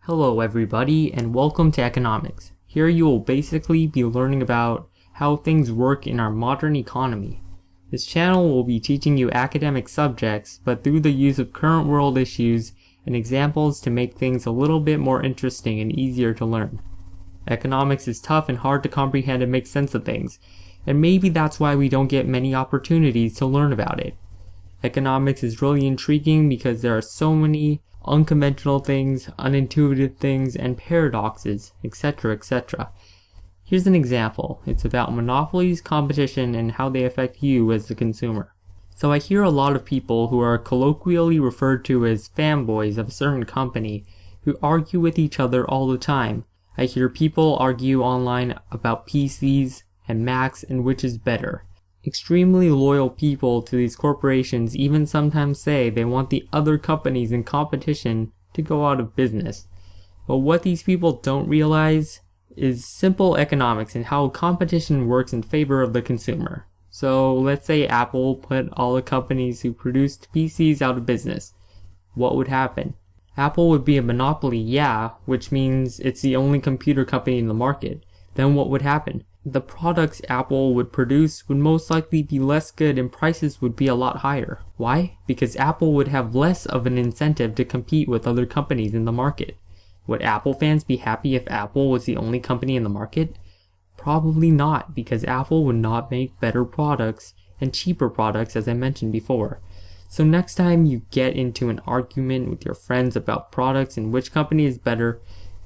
Hello everybody and welcome to economics. Here you will basically be learning about how things work in our modern economy. This channel will be teaching you academic subjects, but through the use of current world issues and examples to make things a little bit more interesting and easier to learn. Economics is tough and hard to comprehend and make sense of things, and maybe that's why we don't get many opportunities to learn about it. Economics is really intriguing because there are so many unconventional things, unintuitive things, and paradoxes, etc., etc. Here's an example. It's about monopolies, competition, and how they affect you as the consumer. So I hear a lot of people who are colloquially referred to as fanboys of a certain company who argue with each other all the time. I hear people argue online about PCs and Macs and which is better. Extremely loyal people to these corporations even sometimes say they want the other companies in competition to go out of business. But what these people don't realize is simple economics and how competition works in favor of the consumer. So let's say Apple put all the companies who produced PCs out of business. What would happen? Apple would be a monopoly, yeah, which means it's the only computer company in the market. Then what would happen? The products Apple would produce would most likely be less good and prices would be a lot higher. Why? Because Apple would have less of an incentive to compete with other companies in the market. Would Apple fans be happy if Apple was the only company in the market? Probably not, because Apple would not make better products and cheaper products, as I mentioned before. So next time you get into an argument with your friends about products and which company is better,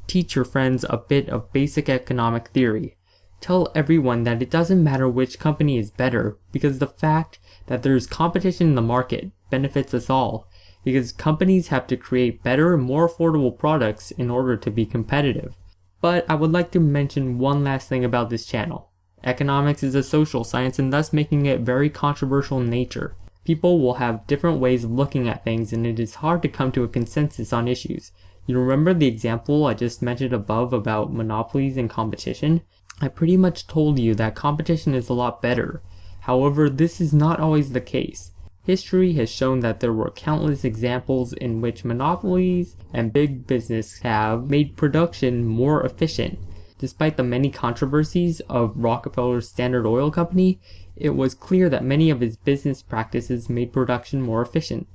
teach your friends a bit of basic economic theory. Tell everyone that it doesn't matter which company is better, because the fact that there's competition in the market benefits us all, because companies have to create better and more affordable products in order to be competitive. But I would like to mention one last thing about this channel. Economics is a social science and thus making it very controversial in nature. People will have different ways of looking at things and it is hard to come to a consensus on issues. You remember the example I just mentioned above about monopolies and competition? I pretty much told you that competition is a lot better. However, this is not always the case. History has shown that there were countless examples in which monopolies and big business have made production more efficient. Despite the many controversies of Rockefeller's Standard Oil Company, it was clear that many of his business practices made production more efficient.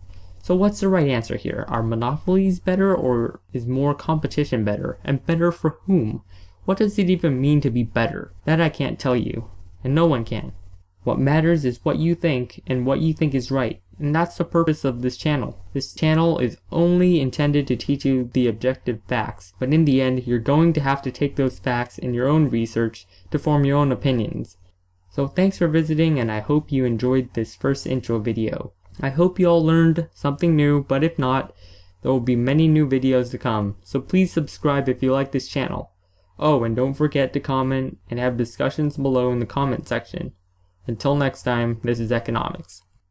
So what's the right answer here? Are monopolies better or is more competition better? And better for whom? What does it even mean to be better? That I can't tell you, and no one can. What matters is what you think and what you think is right, and that's the purpose of this channel. This channel is only intended to teach you the objective facts, but in the end, you're going to have to take those facts in your own research to form your own opinions. So thanks for visiting, and I hope you enjoyed this first intro video. I hope you all learned something new, but if not, there will be many new videos to come, so please subscribe if you like this channel. Oh, and don't forget to comment and have discussions below in the comment section. Until next time, this is Economics.